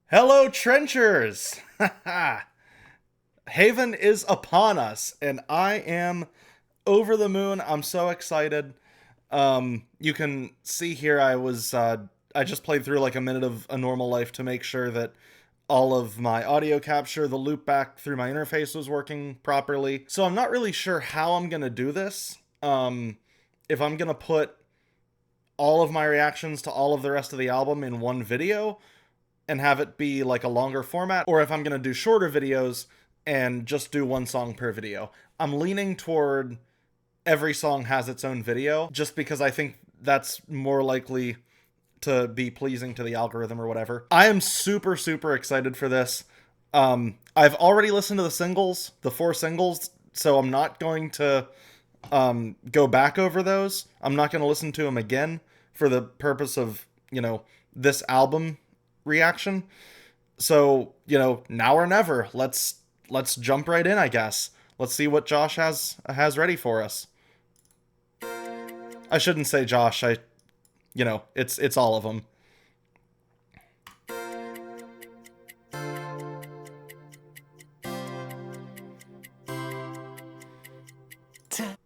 Hello, Trenchers! Haven is upon us, and I am over the moon. I'm so excited. You can see here I just played through like a minute of A Normal Life to make sure that all of my audio capture, the loop back through my interface was working properly. So I'm not really sure how I'm gonna do this. If I'm gonna put all of my reactions to all of the rest of the album in one video, and have it be like a longer format, or if I'm going to do shorter videos and just do one song per video. I'm leaning toward every song has its own video, just because I think that's more likely to be pleasing to the algorithm or whatever. I am super, super excited for this. I've already listened to the 4 singles, so I'm not going to go back over those. I'm not going to listen to them again for the purpose of, this album reaction. So, now or never. Let's jump right in, I guess. Let's see what Josh has ready for us. I shouldn't say Josh. It's all of them.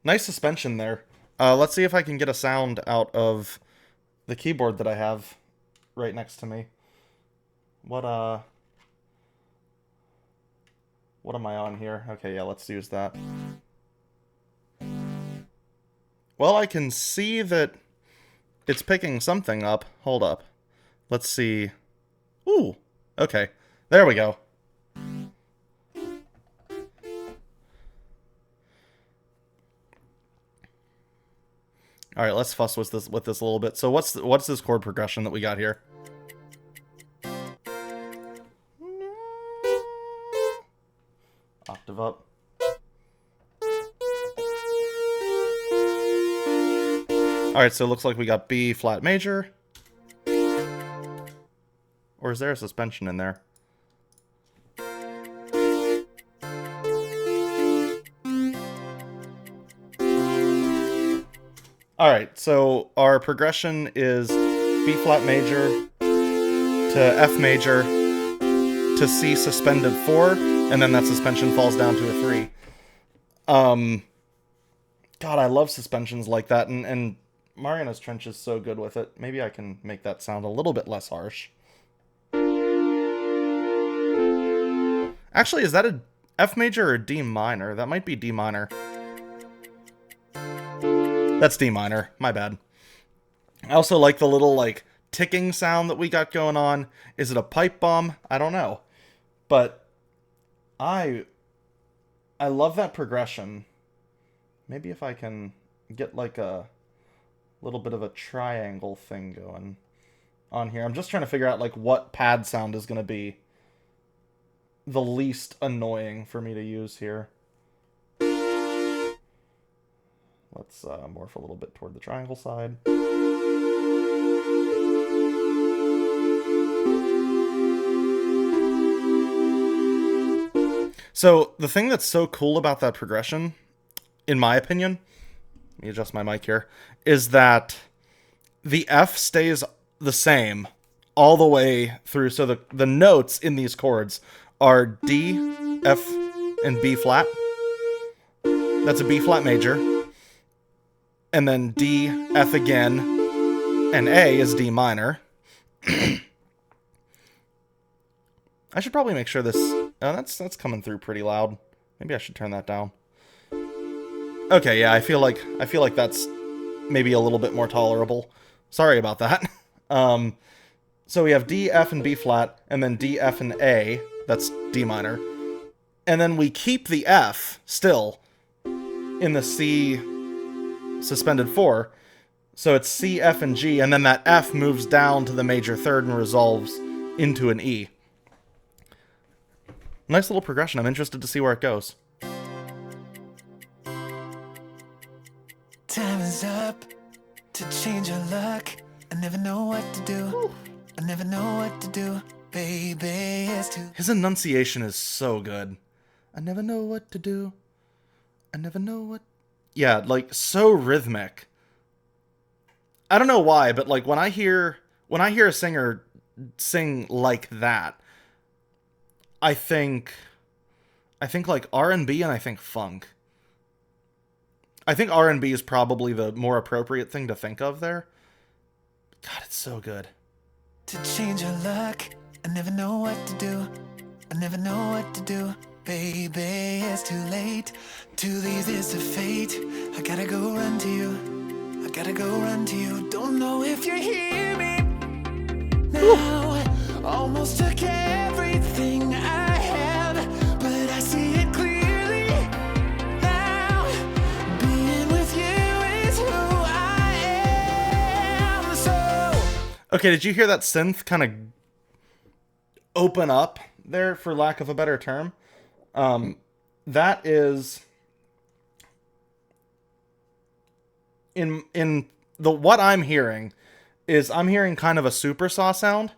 Nice suspension there. Let's see if I can get a sound out of the keyboard that I have right next to me. What am I on here? Okay, yeah, let's use that. Well, I can see that it's picking something up. Hold up. Let's see. Ooh, okay. There we go. All right, let's fuss with this a little bit. So what's this chord progression that we got here? Octave up. Alright, so it looks like we got B flat major. Or is there a suspension in there? Alright, so our progression is B flat major to F major to C suspended 4, and then that suspension falls down to a 3. God, I love suspensions like that, and Mariana's Trench is so good with it. Maybe I can make that sound a little bit less harsh. Actually, is that a F major or D minor? That might be D minor. That's D minor. My bad. I also like the little, ticking sound that we got going on. Is it a pipe bomb? I don't know. But I love that progression. Maybe if I can get, a little bit of a triangle thing going on here. I'm just trying to figure out, what pad sound is going to be the least annoying for me to use here. Let's morph a little bit toward the triangle side. So, the thing that's so cool about that progression, in my opinion, let me adjust my mic here, is that the F stays the same all the way through. So the notes in these chords are D, F, and B flat. That's a B flat major. And then D, F again, and A is D minor. I should probably make sure this... Oh, that's coming through pretty loud. Maybe I should turn that down. Okay, yeah, I feel like that's maybe a little bit more tolerable. Sorry about that. So we have D, F, and B flat, and then D, F, and A. That's D minor. And then we keep the F still in the C suspended 4. So it's C, F, and G, and then that F moves down to the major third and resolves into an E. Nice little progression. I'm interested to see where it goes. Time is up to change your luck. I never know what to do. Ooh. I never know what to do. Baby, it's too... His enunciation is so good. I never know what to do. I never know what... Yeah, so rhythmic. I don't know why, but when I hear a singer sing like that, I think like R&B and I think funk. I think R&B is probably the more appropriate thing to think of there. God, it's so good. To change your luck, I never know what to do. I never know what to do. Baby, it's too late. Too easy is the fate. I gotta go run to you. I gotta go run to you. Don't know if you hear me now. Almost took everything I have, but I see it clearly now. Being with you is who I am. So Okay, did you hear that synth kind of open up there, for lack of a better term? That is in the what I'm hearing is I'm hearing kind of a super saw sound.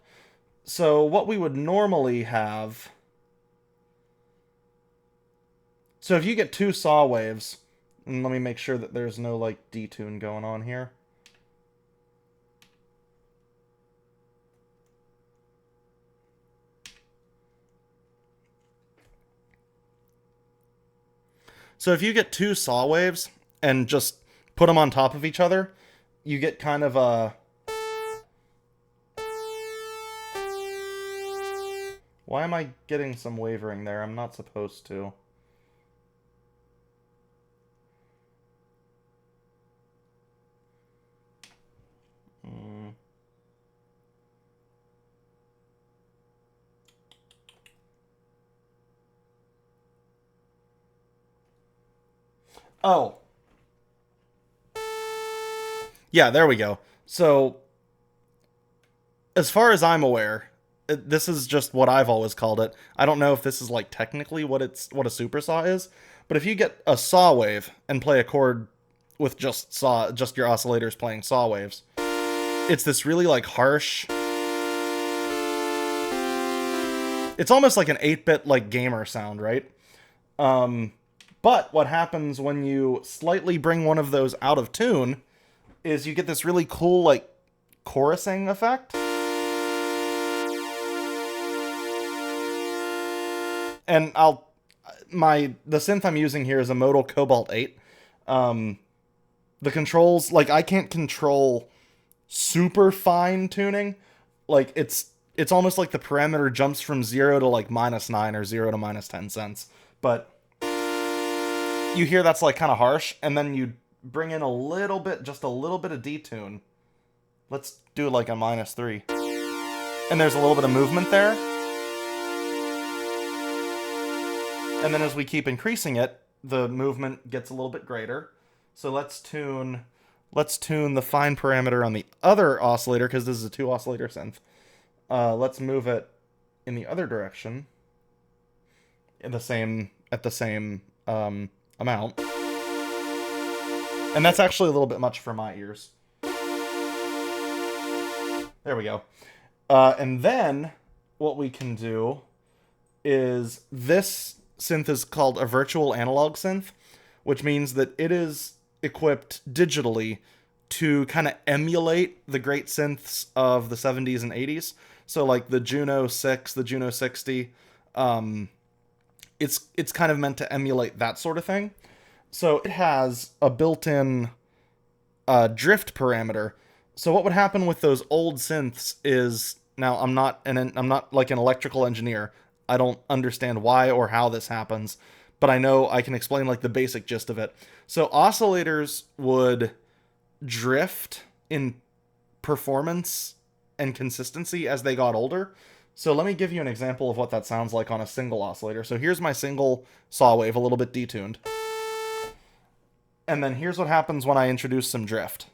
So what we would normally have, so if you get two saw waves, and let me make sure that there's no like detune going on here. So if you get two saw waves and just put them on top of each other, you get kind of a... Why am I getting some wavering there? I'm not supposed to. Oh. Yeah, there we go. So, as far as I'm aware, this is just what I've always called it. I don't know if this is like technically what a supersaw is, but if you get a saw wave and play a chord with just your oscillators playing saw waves, it's this really like harsh... It's almost like an 8-bit like gamer sound, right? But what happens when you slightly bring one of those out of tune is you get this really cool like chorusing effect. And the synth I'm using here is a Modal Cobalt 8. The controls, like, I can't control super fine tuning. Like, it's almost like the parameter jumps from 0 to like -9 or 0 to -10 cents. But you hear that's like kind of harsh, and then you bring in just a little bit of detune. Let's do like a -3. And there's a little bit of movement there. And then as we keep increasing it, the movement gets a little bit greater. So let's tune the fine parameter on the other oscillator, because this is a 2-oscillator synth. Let's move it in the other direction at the same amount. And that's actually a little bit much for my ears. There we go. And then what we can do is, this synth is called a virtual analog synth, which means that it is equipped digitally to kind of emulate the great synths of the 70s and 80s. So like the Juno 6, the Juno 60, it's kind of meant to emulate that sort of thing. So it has a built-in drift parameter. So what would happen with those old synths is, now I'm not like an electrical engineer. I don't understand why or how this happens, but I know I can explain like the basic gist of it. So oscillators would drift in performance and consistency as they got older. So let me give you an example of what that sounds like on a single oscillator. So here's my single saw wave, a little bit detuned. And then here's what happens when I introduce some drift.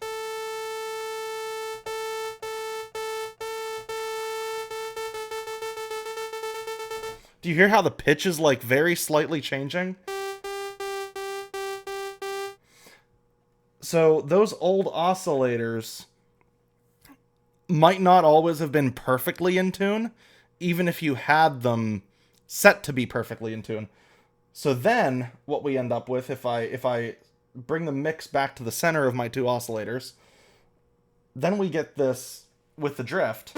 Do you hear how the pitch is like very slightly changing? So those old oscillators might not always have been perfectly in tune, even if you had them set to be perfectly in tune. So then what we end up with, if I bring the mix back to the center of my two oscillators, then we get this with the drift.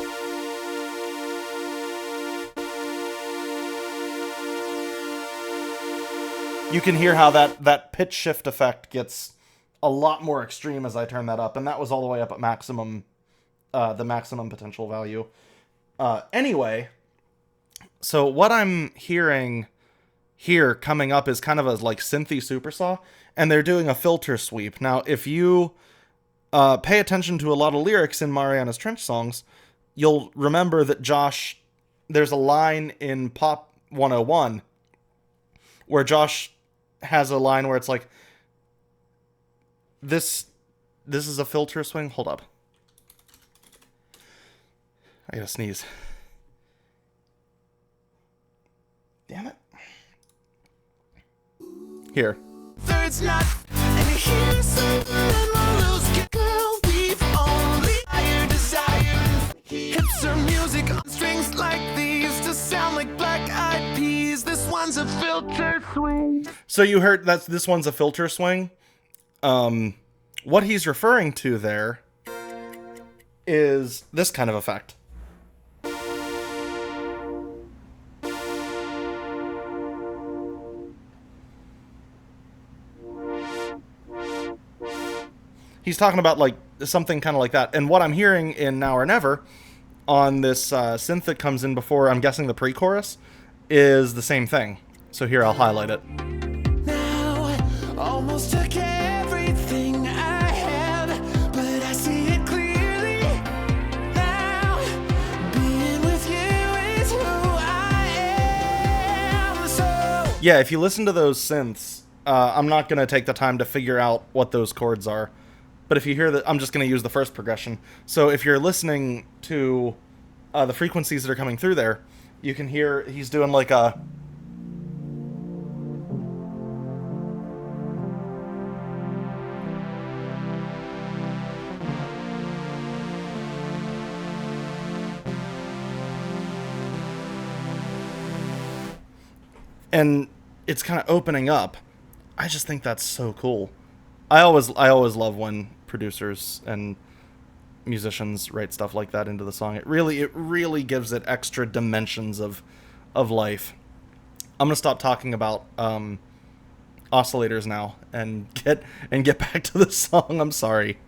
You can hear how that pitch shift effect gets a lot more extreme as I turn that up, and that was all the way up at maximum, the maximum potential value. Anyway, so what I'm hearing here coming up is kind of a like synthy supersaw, and they're doing a filter sweep. Now, if you pay attention to a lot of lyrics in Mariana's Trench songs, you'll remember that there's a line in Pop 101 where Josh has a line where it's like, this is a filter swing. Hold up. I gotta sneeze. Damn it. Here. It's not, and here's something that girl, we've only higher desire. Hips are music on strings like these to sound like black-eyed peas. This one's a filter swing. So you heard this one's a filter swing. What he's referring to there is this kind of effect. He's talking about like something kind of like that. And what I'm hearing in Now or Never on this synth that comes in before, I'm guessing the pre-chorus, is the same thing. So here, I'll highlight it. Now, almost took everything I had, but I see it clearly. Now, being with you is who I am. So Yeah, if you listen to those synths, I'm not going to take the time to figure out what those chords are. But if you hear that, I'm just going to use the first progression. So if you're listening to the frequencies that are coming through there, you can hear he's doing like a... And it's kind of opening up. I just think that's so cool. I always love when producers and musicians write stuff like that into the song. It really gives it extra dimensions of life. I'm gonna stop talking about oscillators now and get back to the song. I'm sorry.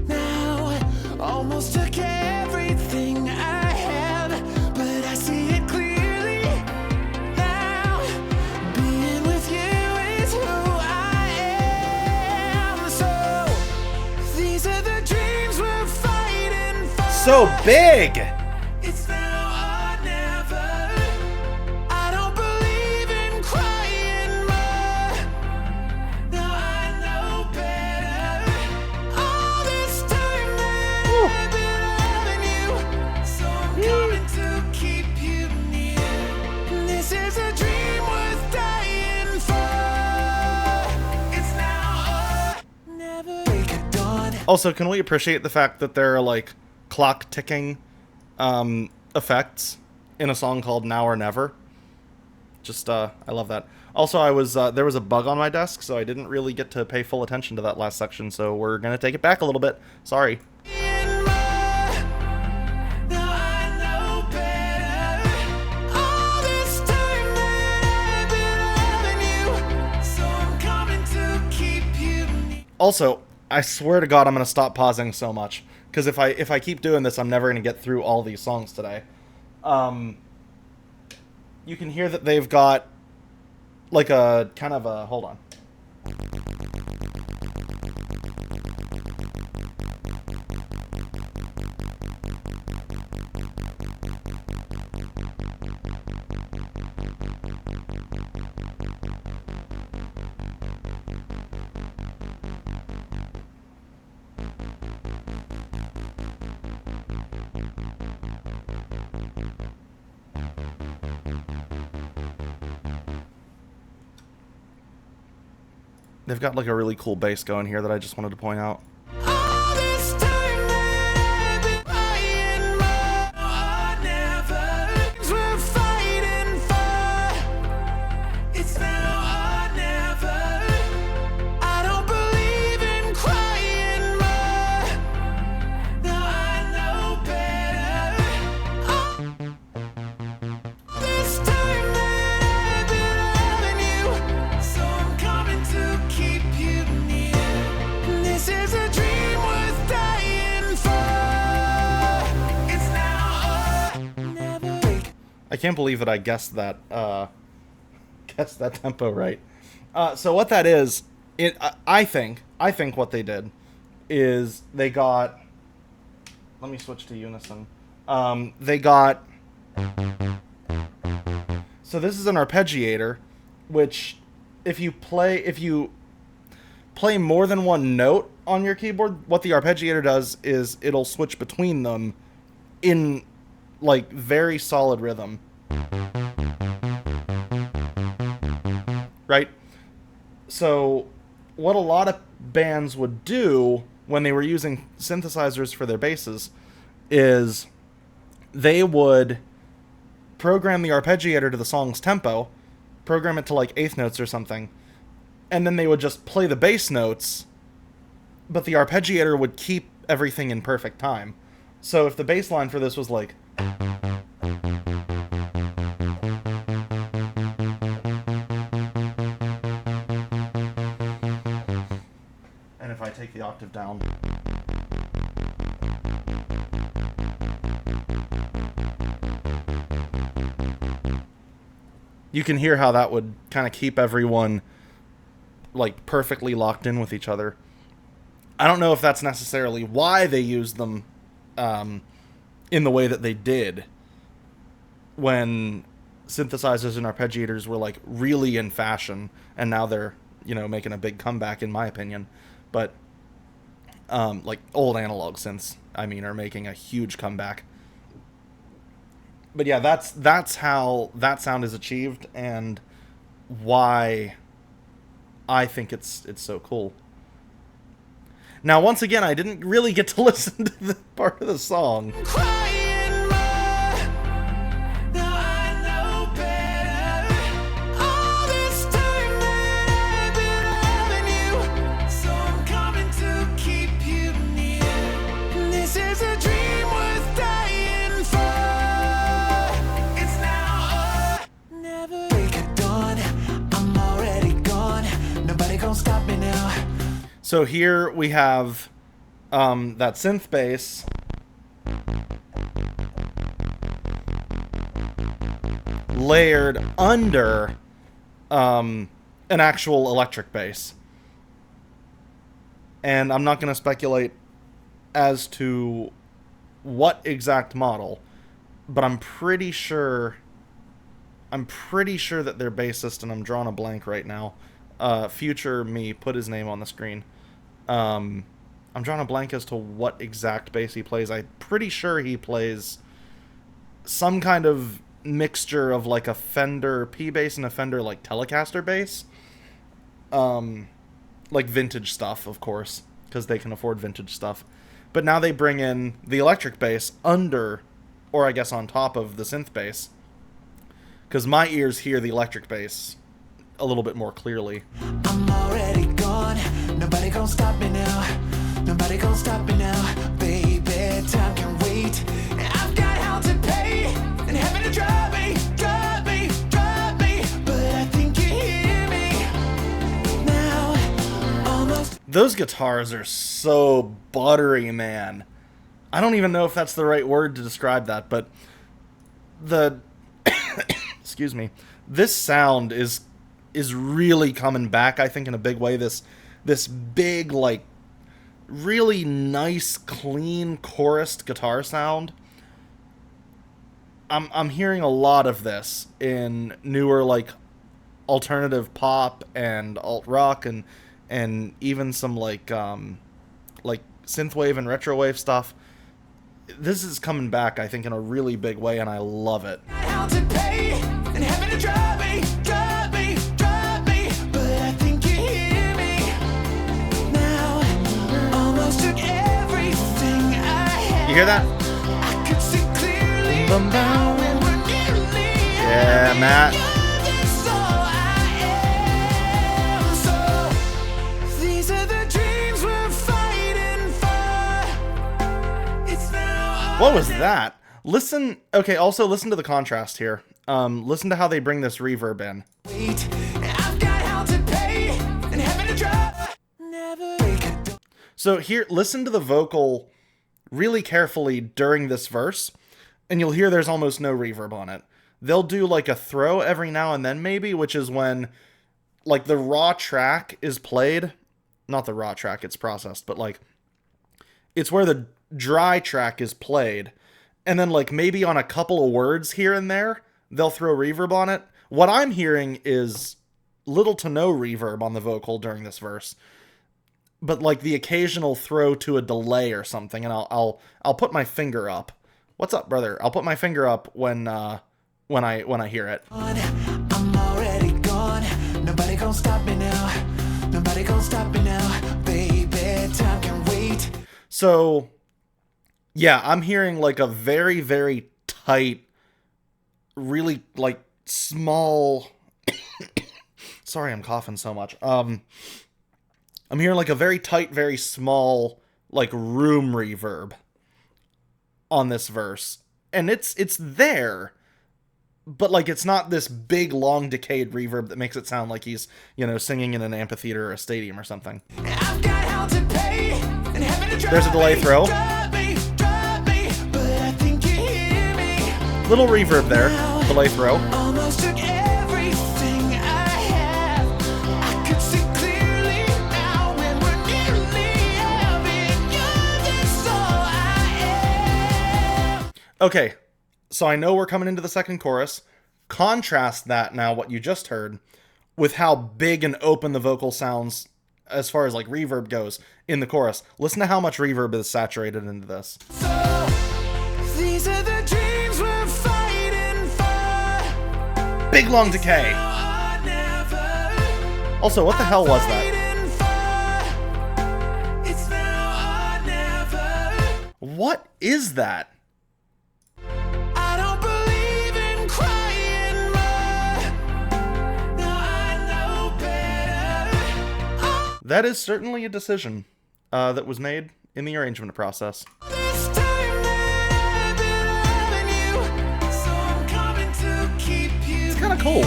now, almost took everything I had, but I see it clearly. Now, being with you is who I am. So these are the dreams we're fighting for. So big. It's now or never. I don't believe in crying more. Now I know better. All this time that I've been loving you, so I'm coming to keep you near. This is a dream worth dying for. It's now or never. Break of dawn. Also, can we appreciate the fact that there are like clock ticking effects in a song called Now or Never? Just I love that. Also, I was there was a bug on my desk, so I didn't really get to pay full attention to that last section, so we're gonna take it back a little bit. Sorry. Also, I swear to God, I'm gonna stop pausing so much, because if I keep doing this, I'm never gonna get through all these songs today. You can hear that they've got like a kind of a, hold on. They've got like a really cool bass going here that I just wanted to point out. I can't believe that I guessed that tempo right. So what that is, I think what they did is they got. Let me switch to unison. They got. So this is an arpeggiator, which if you play more than one note on your keyboard, what the arpeggiator does is it'll switch between them in like very solid rhythm. Right? So what a lot of bands would do when they were using synthesizers for their basses is they would program the arpeggiator to the song's tempo, program it to like eighth notes or something, and then they would just play the bass notes, but the arpeggiator would keep everything in perfect time. So if the bass line for this was like... And if I take the octave down... You can hear how that would kind of keep everyone like perfectly locked in with each other. I don't know if that's necessarily why they used them in the way that they did when synthesizers and arpeggiators were like really in fashion, and now they're, you know, making a big comeback in my opinion. But like old analog synths, I mean, are making a huge comeback. But yeah, that's how that sound is achieved, and why I think it's so cool. Now, once again, I didn't really get to listen to the part of the song. So here we have that synth bass layered under an actual electric bass. And I'm not going to speculate as to what exact model, but I'm pretty sure that their bassist, and I'm drawing a blank right now, future me put his name on the screen. I'm drawing a blank as to what exact bass he plays. I'm pretty sure he plays some kind of mixture of like a Fender P bass and a Fender like Telecaster bass. Like vintage stuff, of course, because they can afford vintage stuff. But now they bring in the electric bass under, or I guess on top of the synth bass, because my ears hear the electric bass a little bit more clearly. I'm already gone. Nobody gonna stop me now. Nobody gonna stop me now. Baby, time can wait. I've got hell to pay and heaven to drive me. But I think you hear me now. Almost. Those guitars are so buttery, man. I don't even know if that's the right word to describe that, but the excuse me, this sound is really coming back, I think, in a big way. This big, like, really nice, clean, chorused guitar sound. I'm hearing a lot of this in newer, like, alternative pop and alt rock and even some like synthwave and retrowave stuff. This is coming back, I think, in a really big way, and I love it. You hear that? Yeah, Matt. What was that? Listen. Okay, also listen to the contrast here. Listen to how they bring this reverb in. So here, listen to the vocal really carefully during this verse, and you'll hear there's almost no reverb on it. they'll do like a throw every now and then maybe, which is when like the raw track is played. Not the raw track, it's processed, but like it's where the dry track is played. And then like maybe on a couple of words here and there, they'll throw reverb on it. What I'm hearing is little to no reverb on the vocal during this verse. But like the occasional throw to a delay or something, and I'll put my finger up. What's up, brother? I'll put my finger up when I hear it. I'm already gone. Nobody gonna stop me now. Nobody gonna stop me now. Baby, time can wait. So, yeah, I'm hearing like a very, very tight, really like small. Sorry, I'm coughing so much. I'm hearing like a very tight, very small, like room reverb on this verse. And it's there, but like it's not this big, long, decayed reverb that makes it sound like he's, you know, singing in an amphitheater or a stadium or something. I've got hell to pay, and heaven to There's a delay throw. drive me, but I think you hear me. Little reverb there. Delay throw. Almost took everything I have. I could see clearly now when we're nearly having. You're this all I am. Okay, so I know we're coming into the second chorus. Contrast that now, what you just heard, with how big and open the vocal sounds as far as like reverb goes in the chorus. Listen to how much reverb is saturated into this. So, these are the dreams we're fighting for. Big long decay. Now or never. Also, what the hell was that? Fighting for. It's now or never. What is that? I don't believe in crying more. Now I know better. Oh, That is certainly a decision that was made in the arrangement process. this time that I've been loving you, so I'm coming to keep you. It's kind of cool.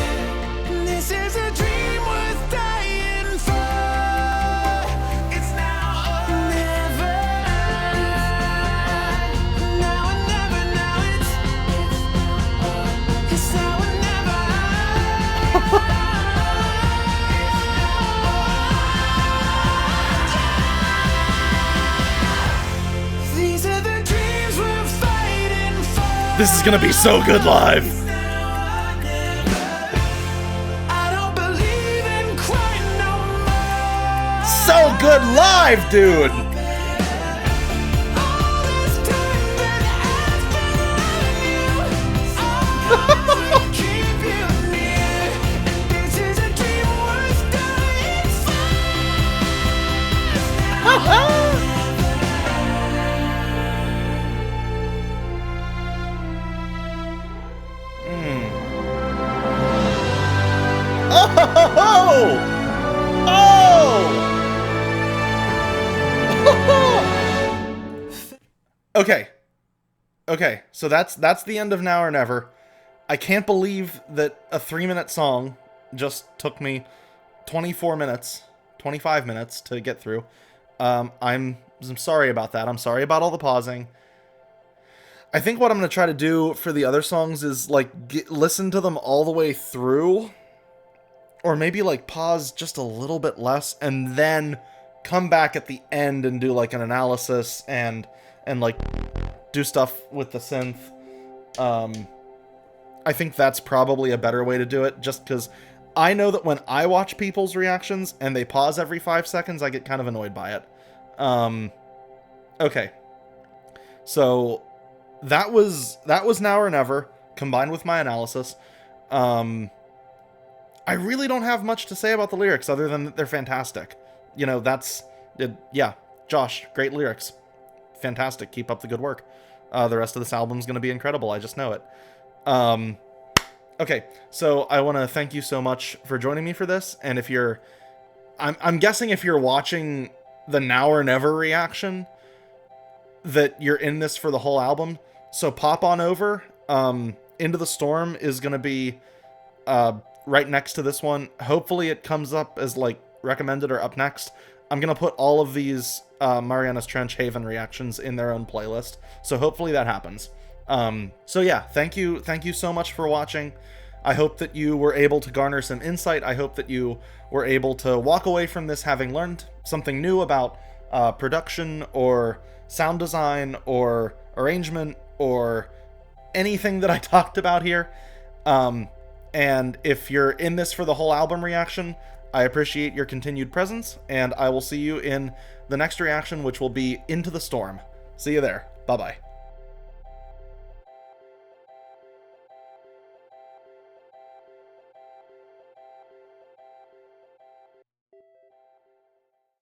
This is a dream worth dying for. It's now or never. Now or never. Now it's now or never. These are the dreams we're fighting for. This is gonna be so good live. I don't believe in crying no more. So good live, dude. All this time that I've been loving you, I'll keep you near. And this is a dream worth dying for. Oh! Okay. Okay, so that's the end of Now or Never. I can't believe that a 3-minute song just took me 24 minutes, 25 minutes to get through. I'm sorry about that. I'm sorry about all the pausing. I think what I'm going to try to do for the other songs is, like, listen to them all the way through. Or maybe, like, pause just a little bit less, and then come back at the end and do, like, an analysis and like, do stuff with the synth. I think that's probably a better way to do it, just because I know that when I watch people's reactions and they pause every 5 seconds, I get kind of annoyed by it. Okay. So, that was Now or Never, combined with my analysis. I really don't have much to say about the lyrics, other than that they're fantastic. You know, that's... yeah, Josh, great lyrics. Fantastic, keep up the good work. The rest of this album's going to be incredible, I just know it. Okay, so I want to thank you so much for joining me for this, and if you're... I'm guessing if you're watching the Now or Never reaction, that you're in this for the whole album, so pop on over. Into the Storm is going to be right next to this one. Hopefully it comes up as, like, recommended or up next. I'm going to put all of these Mariana's Trench Haven reactions in their own playlist, so hopefully that happens. So yeah, thank you so much for watching. I hope that you were able to garner some insight. I hope that you were able to walk away from this having learned something new about production or sound design or arrangement or anything that I talked about here. And if you're in this for the whole album reaction, I appreciate your continued presence, and I will see you in the next reaction, which will be Into the Storm. See you there. Bye-bye.